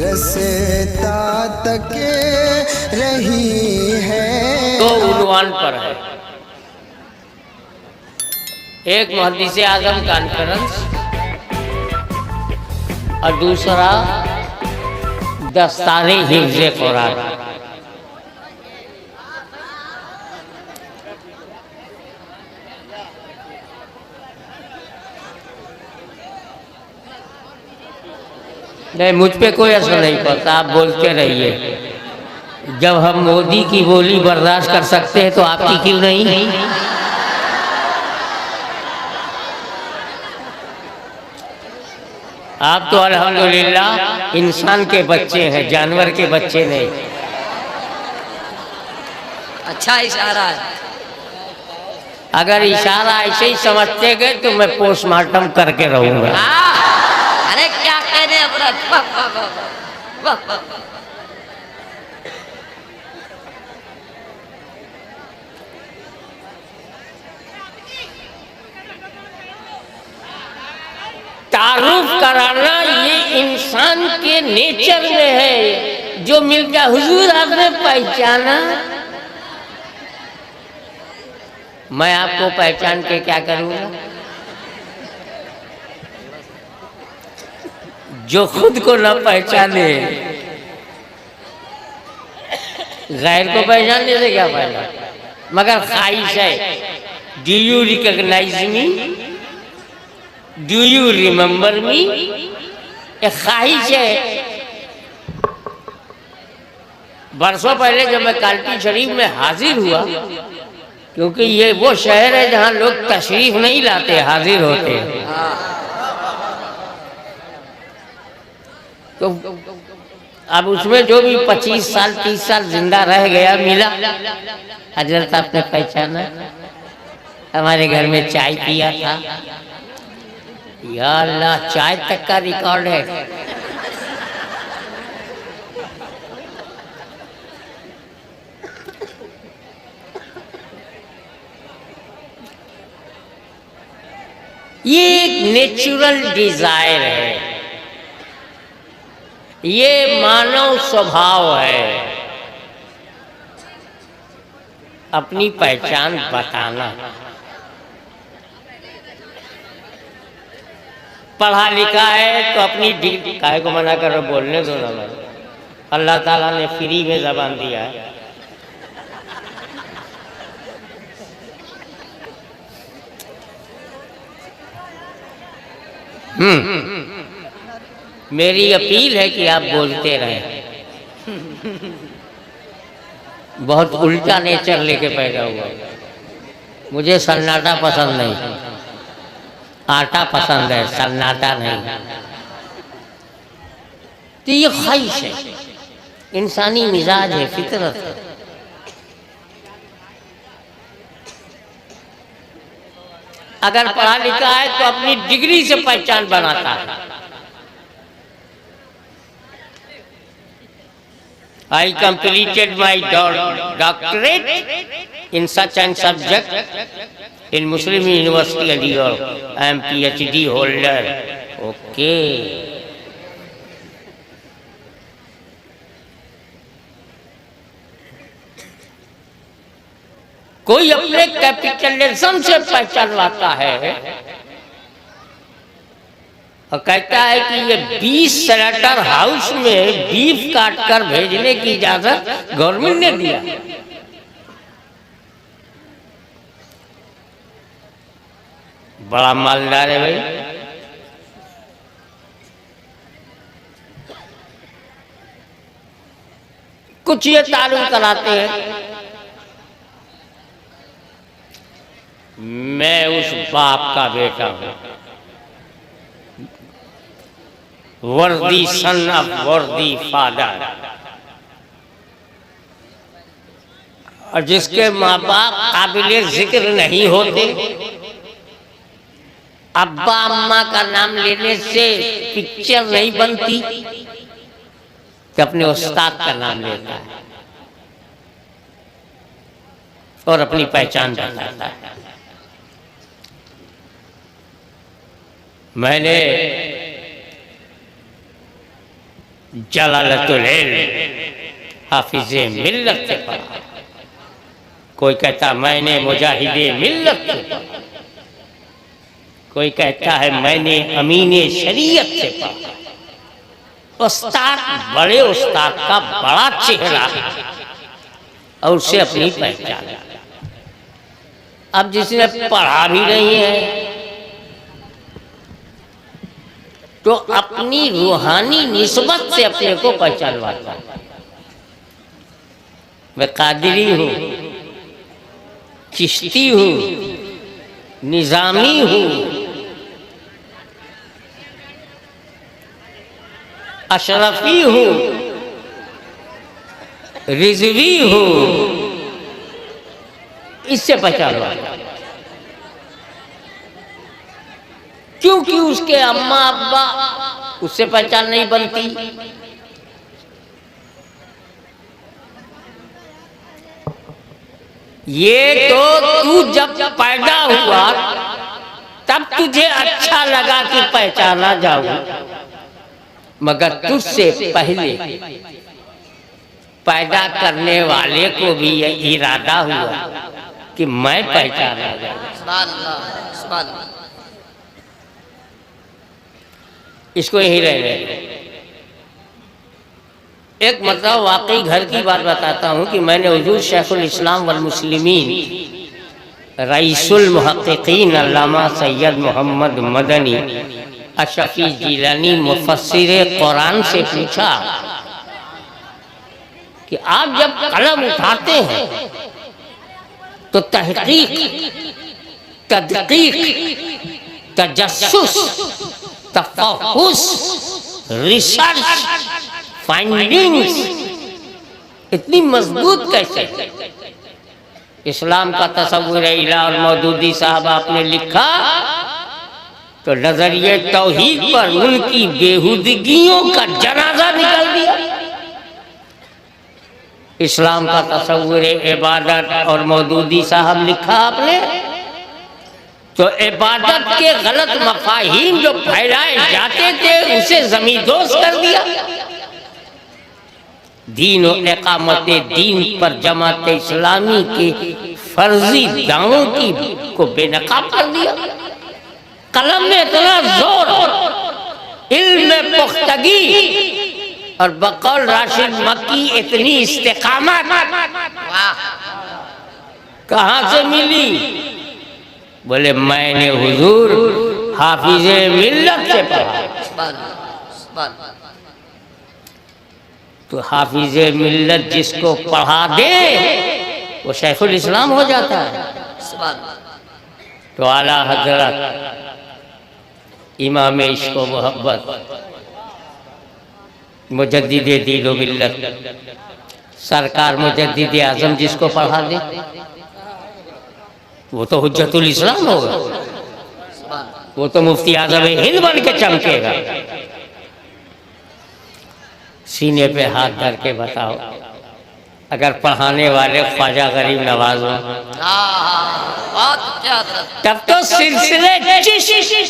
रसता तक रही है। तो उन्वान पर है, एक मुहद्दिस आज़म कॉन्फ्रेंस और दूसरा दस्ताने हिफ्ज़ कुरान। नहीं, मुझ पे कोई असर नहीं पड़ता, आप बोलते रहिए। जब हम मोदी की बोली बर्दाश्त कर सकते हैं तो आपकी क्यों नहीं? आप तो अल्हम्दुलिल्लाह इंसान के बच्चे हैं, जानवर के बच्चे नहीं। अच्छा इशारा है। अगर इशारा ऐसे ही समझते गए तो मैं पोस्टमार्टम करके रहूंगा। अरे क्या कहने अमृत, वाह वाह वाह वाह वाह वाह। तारुफ कराना ये इंसान के नेचर में है। जो मिल गया हुजूर आपने पहचाना, मैं आपको पहचान के क्या करूंगा? जो खुद को न पहचाने, गैर को पहचानने से क्या फायदा? मगर ख्वाहिश है, do you recognise me, do you remember me, एक ख्वाहिश है। बरसों पहले जब मैं कालपी शरीफ में हाजिर हुआ, क्योंकि ये वो शहर है जहाँ लोग तशरीफ नहीं लाते, हाजिर होते हैं, तो अब उसमें जो भी 25 साल 30 साल जिंदा रह गया मिला। हजरत आपने पहचाना, हमारे घर में चाय पिया था। या अल्लाह, चाय तक का रिकॉर्ड है। ये एक नेचुरल डिजायर है, ये मानव स्वभाव है, अपनी पहचान बताना। पढ़ा लिखा है तो अपनी डिग्री काहे को मना कर रहे, बोलने दो ना। मैं अल्लाह ताला ने फ्री में जबान दिया है। मेरी अपील है कि आप बोलते रहें। बहुत उल्टा नेचर लेके पैदा हुआ। मुझे सन्नाटा पसंद नहीं, आटा पसंद है, सन्नाटा नहीं। तो ये ख्वाहिश है, इंसानी मिजाज है, फितरत है। अगर पढ़ा लिखा है तो अपनी डिग्री से पहचान बनाता है। I completed my doctorate in such and subject in Muslim University Aligarh. I am PhD holder. Okay. कोई अपने कैपिटलिज्म से पहचानवाता है और कहता है कि ये 20 सेनेटर हाउस में बीफ काट कर भेजने की इजाजत गवर्नमेंट ने दिया। बड़ा मालदार है भाई। कुछ ये तारुफ कराते हैं, मैं उस बाप का बेटा हूं, वर्दी सन ऑफ वर्दी फादर, और जिसके माँ बाप काबिले जिक्र नहीं होते, अब्बा अम्मा का नाम लेने से पिक्चर नहीं बनती, कि अपने उस्ताद का नाम लेता है और अपनी पहचान बताता है। मैंने जलालतुल इल्म हाफिज़े मिल्लत से पढ़ा। कोई कहता मैंने मुजाहिदे मिल्लत से पढ़ा, कोई कहता है मैंने अमीने शरीयत से पढ़ा। उस्ताद बड़े उस्ताद का बड़ा चेहरा है और उसे अपनी पहचान है। अब जिसने पढ़ा भी नहीं है तो अपनी रूहानी निस्बत से अपने को पहचानवाता है। मैं कादरी हूँ, चिश्ती हूँ, निजामी हूँ, अशरफी हूँ, रिजवी हूँ, इससे पहचानवाता। क्योंकि उसके अम्मा अब्बा उससे पहचान नहीं बनती। ये तो तू जब पैदा हुआ तब तुझे अच्छा लगा कि पहचाना जाऊं, मगर तुझसे पहले पैदा करने वाले को भी यह इरादा हुआ कि मैं पहचाना जाऊं। सुभान अल्लाह, सुभान अल्लाह। इसको यही रहने। एक मतलब वाकई घर की बात बताता हूँ कि मैंने हुजूर शेखुल इस्लाम वल मुस्लिमीन रईसुल मुहक्किकीन अल्लामा सैयद मोहम्मद मदनी अशफी जिलानी मुफस्सिर कुरान से पूछा कि आप जब कलम उठाते हैं तो तहकीक, तदकीक, तजस्सुस, तफहुस, रिसर्च, फाइंडिंग्स इतनी मजबूत कैसे? इस्लाम का तसव्वुर इला और मौदूदी साहब आपने लिखा तो नजरिए तौहीद पर उनकी बेहुदगियों का जनाजा निकल दिया। इस्लाम का तसव्वुर इबादत और मौदूदी साहब लिखा आपने तो इबादत के गलत मफाहिम जो फैलाए जाते थे उसे ज़मींदोज़ कर दिया। दीन और इकामत दीन पर जमात इस्लामी के फर्जी दावों की को बेनकाब कर दिया। कलम में इतना जोर, इल्म में पुख्तगी और बकौल राशिद मक्की इतनी इस्तिकामत कहाँ से मिली? बोले मैंने हुजूर हाफिज़े मिल्लत से पढ़ा। तो हाफिज़े मिल्लत जिसको पढ़ा दे वो शेखुल इस्लाम हो जाता है। तो आला हजरत इमाम इश्क़ व मोहब्बत मुजद्दिद दीन व मिल्लत सरकार मुजद्दिद आज़म जिसको पढ़ा दे वो तो हुज्जतुल इस्लाम होगा, वो तो मुफ्ती आज़म हिंद बन के चमकेगा। सीने पे हाथ धर के बताओ अगर पढ़ाने वाले ख्वाजा गरीब नवाज हो तब तो सिलसिले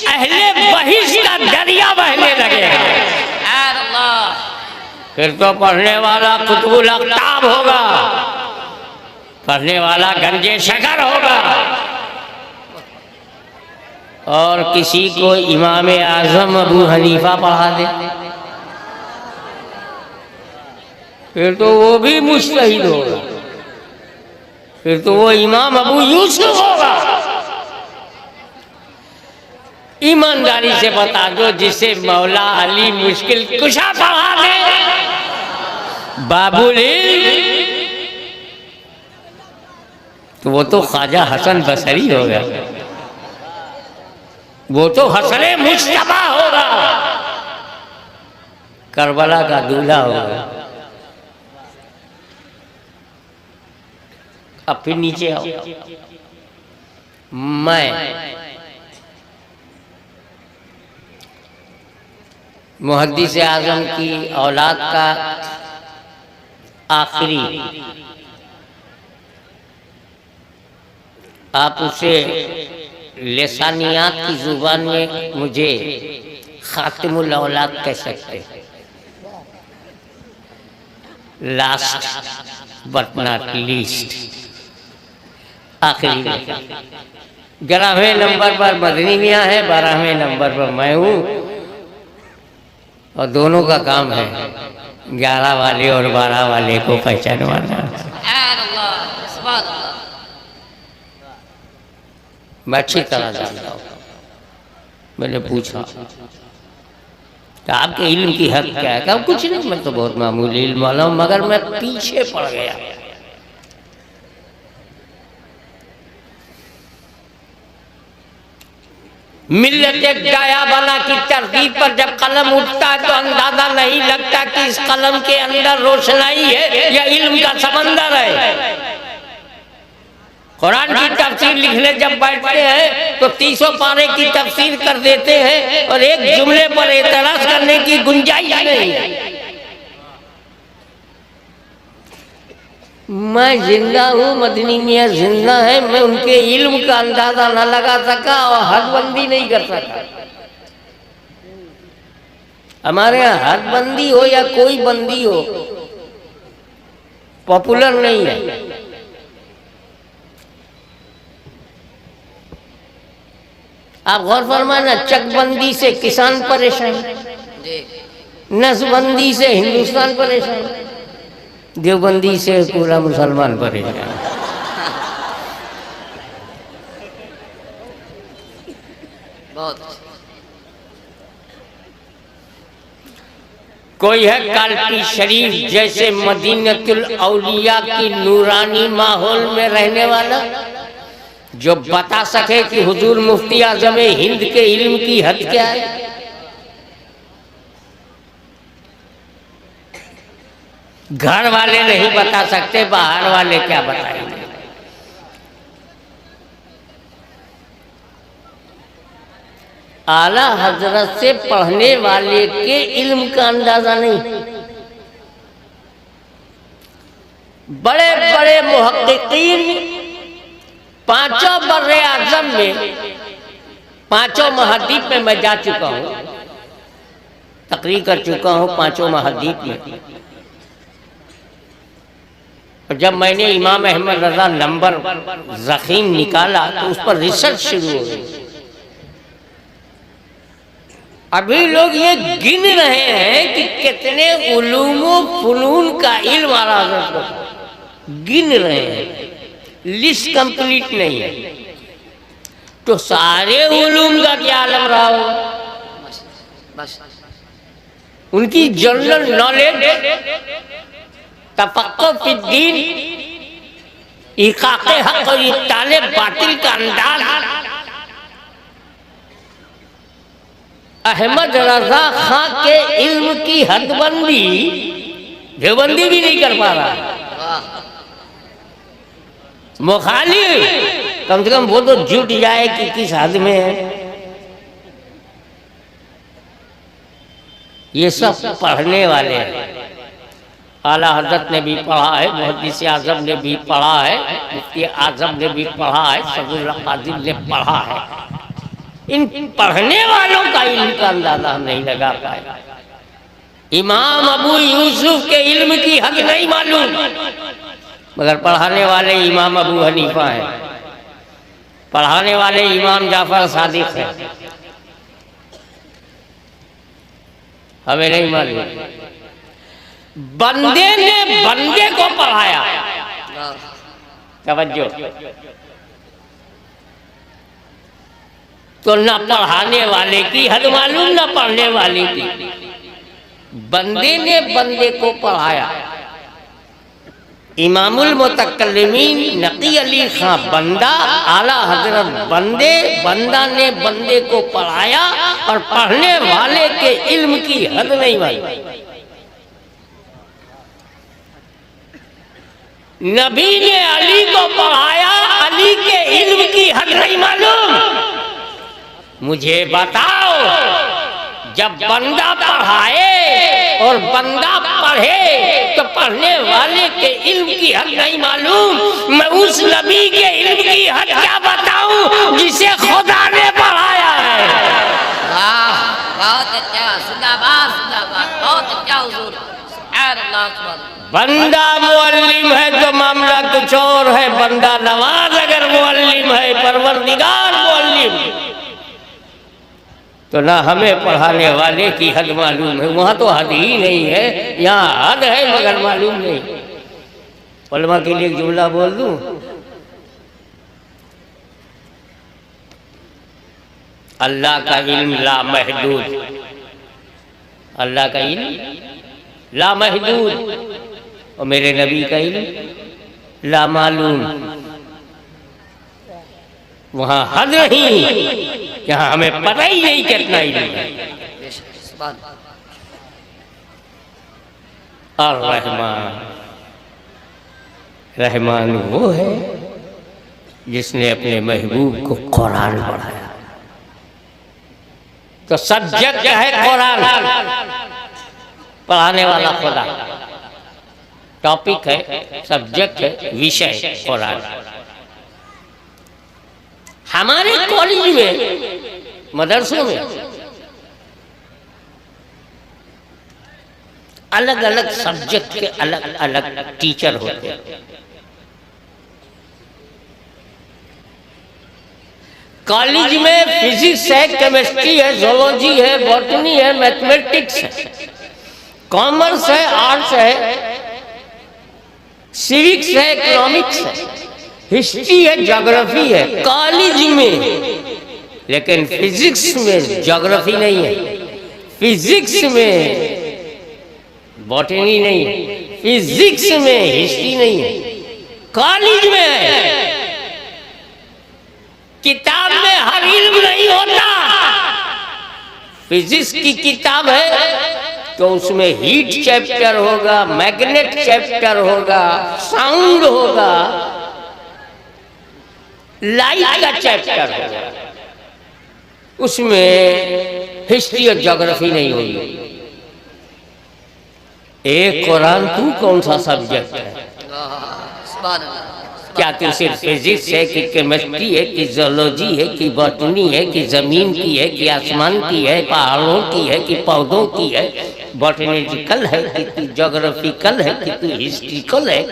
अहले बहिश्त का दरिया बहने लगेगा। फिर तो पढ़ने वाला कुतुबुल अख्ताब होगा, पढ़ने वाला गंजे शकर होगा और किसी को इमाम आज़म अबू हनीफा पढ़ा दे फिर तो वो भी मुजतहिद होगा, फिर तो वो इमाम अबू यूसुफ होगा। ईमानदारी से बता दो जिसे मौला अली मुश्किल कुशा पढ़ा दे बाबुल इल्म तो वो तो ख्वाजा हसन बसरी होगा, वो तो हसने मुश्तबा होगा, करबला का दूल्हा होगा। अब फिर नीचे आओ। मैं मुहद्दिस आज़म की औलाद का आखिरी, आप उसे लिसानियात की जुबान में मुझे खातिमुल औलाद कह सकते हैं। लास्ट बट नॉट लीस्ट, आखिरी में 11वें नंबर पर मदनी मियाँ है, 12वें नंबर पर मैं हूँ, और दोनों का काम है 11 वाले और 12 वाले को पहचानवाना। मैं अच्छी तरह जानता हूँ। मैंने पूछा तो आपके इल्म की हद क्या है? कहा कुछ नहीं, मैं तो बहुत मामूली इल्म वाला हूँ, मगर मैं पीछे पड़ गया। मिल्लत गाया बना की तरतीब पर जब कलम उठता है तो अंदाजा नहीं लगता कि इस कलम के अंदर रोशनाई है या इल्म का समंदर है। कुरान की तफसीर लिखने जब बैठते हैं तो 300 पारे की तफसीर कर देते हैं और एक जुमले पर एतराज करने की गुंजाइश नहीं है। मैं जिंदा हूँ, मदनी मियाँ जिंदा है, मैं उनके इल्म का अंदाजा न लगा सका और हदबंदी नहीं कर सका। हमारे यहाँ हदबंदी हो या कोई बंदी हो पॉपुलर नहीं है। आप गौर फरमाना, चकबंदी से किसान परेशान, नसबंदी से हिंदुस्तान परेशान, देवबंदी से पूरा मुसलमान परेशान। बहुत कोई है काल्पी शरीफ जैसे मदीनतुल औलिया की नूरानी माहौल में रहने वाला, जो बता सके कि हुजूर मुफ्ती आज़म हिंद के इल्म की हद क्या है। घर वाले नहीं बता सकते, बाहर वाले क्या बताएंगे। आला हजरत से पढ़ने वाले के इल्म का अंदाजा नहीं। बड़े बड़े मुहक्किकीन पांचों बर्रे आज़म में, पांचों महाद्वीप में मैं जा चुका हूँ, तकरीर कर चुका हूँ पांचों महाद्वीप में। और जब मैंने इमाम अहमद रजा नंबर ज़ख़ीम निकाला तो उस पर रिसर्च शुरू हो गई। अभी लोग ये गिन रहे हैं कि कितने उलूम व फुनून का इल्म आला हज़रत को गिन रहे हैं, लिस्ट कंप्लीट नहीं है। तो सारे उलूम का क्या आलम रहा हो, बस उनकी जनरल नॉलेज, तफक्कुह फिद्दीन, इकाक़े हक़ और इत्ताले बातिल का अंदाज, अहमद रजा खां के इल्म की हदबंदी देवबंदी भी नहीं कर पा रहा। मुखालिफ कम से कम वो तो जुट जाए कि किस हद में है। ये सब पढ़ने वाले हैं। आला हजरत ने भी पढ़ा है, मुहद्दिस आज़म ने भी पढ़ा है, मुफ्ती आज़म ने भी पढ़ा है, सदरुल कादिर ने पढ़ा है। इन पढ़ने वालों का इल्म का अंदाजा हम नहीं लगा पाए। इमाम अबू यूसुफ के इल्म की हद नहीं मालूम, मगर पढ़ाने वाले इमाम अबू हनीफा है, पढ़ाने वाले इमाम जाफर सादिक है। हमें नहीं मालूम। बंदे ने बंदे को पढ़ाया। तवज्जो, तो न पढ़ाने वाले की हद मालूम न पढ़ने वाले की। बंदे ने बंदे को पढ़ाया। इमामुल मुतकल्लिमीन नकी अली खां बंदा, आला हजरत बंदे, बंदा ने बंदे को पढ़ाया और पढ़ने वाले के इल्म की हद नहीं मालूम। नबी ने अली को पढ़ाया, अली के इल्म की हद नहीं मालूम। मुझे बताओ, जब बंदा पढ़ाए और बंदा पढ़े तो पढ़ने वाले के इल्म की हद नहीं मालूम। मैं उस नबी के इल्म की हद क्या बताऊं जिसे खुदा ने पढ़ाया है। वाह, बहुत अच्छा, जिंदाबाद जिंदाबाद, बहुत अच्छा हुजूर। सुभान अल्लाह सुभान अल्लाह। बंदा मुअल्लिम है तो मामला कुछ और है। बंदा नवाज अगर मुअल्लिम है, परवरदिगार मुअल्लिम, तो ना हमें पढ़ाने वाले की हद मालूम है। वहाँ तो हद ही नहीं है, यहाँ हद है मगर मालूम नहीं। उलमा के लिए एक जुमला बोल दूं, अल्लाह का इल्म लामहदूद, अल्लाह का इल्म लामहदूद, और मेरे नबी का इल्म लामालूम। वहाँ हद नहीं, यहाँ हमें पता ही नहीं कितना इल्म है। सुभान और रहमान, रहमान वो है जिसने अपने महबूब को कुरान पढ़ाया। तो सब्जेक्ट है कुरान, पढ़ाने वाला खुदा, टॉपिक है, सब्जेक्ट है, विषय कुरान। हमारे कॉलेज में, मदरसों में अलग अलग सब्जेक्ट के अलग अलग टीचर होते हैं। कॉलेज में फिजिक्स है, केमिस्ट्री है, जोलॉजी है, बॉटनी है, मैथमेटिक्स है, कॉमर्स है, आर्ट्स है, सिविक्स है, इकोनॉमिक्स है, हिस्ट्री है, ज्योग्राफी है कॉलेज में। लेकिन फिजिक्स में ज्योग्राफी नहीं है, फिजिक्स में बॉटनी नहीं है, फिजिक्स में हिस्ट्री नहीं है, कॉलेज में है। किताब में हर इल्म नहीं होता। फिजिक्स की किताब है तो उसमें हीट चैप्टर होगा, मैग्नेट चैप्टर होगा, साउंड होगा, लाइट का चैप्टर होगा, उसमें हिस्ट्री और ज्योग्राफी नहीं होगी। एक कुरान तू कौन सा सब्जेक्ट है? सुभान अल्लाह। क्या तू सिर्फ फिजिक्स है कि केमिस्ट्री है कि जोलॉजी है कि बॉटनी है कि जमीन की है कि आसमान की है, पहाड़ों की है कि पौधों की है, बॉटनिकल है कि तू ज्योग्राफिकल है कि तू हिस्ट्रिकल है?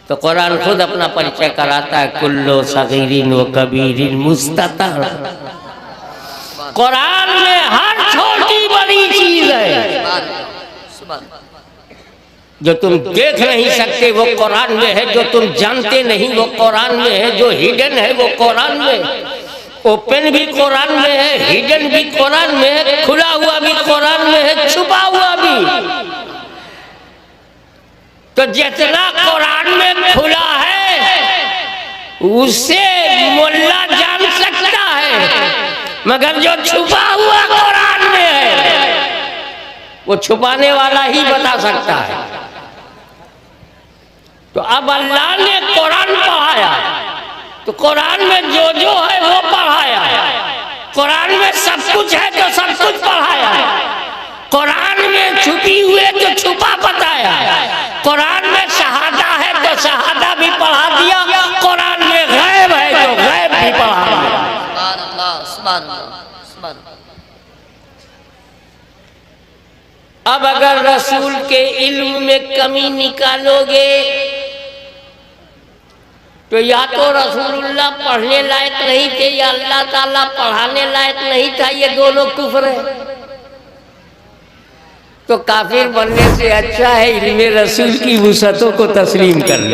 तो कुरान खुद अपना परिचय कराता है, कुल्लो सगीरिन व कबीरिन मुस्ततर। कुरान में हर छोटी बड़ी चीज है सुभान जो तुम देख नहीं सकते वो कुरान में है, जो तुम जानते नहीं वो कुरान में है, जो हिडन है वो कुरान में, ओपन भी कुरान में है, हिडन भी कुरान में है, खुला हुआ भी कुरान में है, छुपा हुआ भी। तो जितना कुरान में खुला है उसे मुल्ला जान सकता है, मगर जो छुपा हुआ कुरान में है वो छुपाने वाला ही बता सकता है। तो अब अल्लाह ने कुरान पढ़ाया तो कुरान में जो जो है वो पढ़ाया, कुरान में सब कुछ है तो सब कुछ पढ़ाया, कुरान में छुपी हुए तो छुपा बताया, कुरान में शहादा है तो शहादा भी पढ़ा दिया, कुरान में गैब है तो गैब भी पढ़ा दिया। सुभान अल्लाह सुभान अल्लाह सुभान अल्लाह। अब अगर रसूल के इल्म में कमी निकालोगे तो या तो रसूलुल्लाह पढ़ने लायक नहीं थे या अल्लाह ताला पढ़ाने लायक नहीं था, ये दोनों कुफ्र है। तो काफिर बनने से अच्छा है इल्मे रसूल की वुसअतों को तस्लीम कर लो।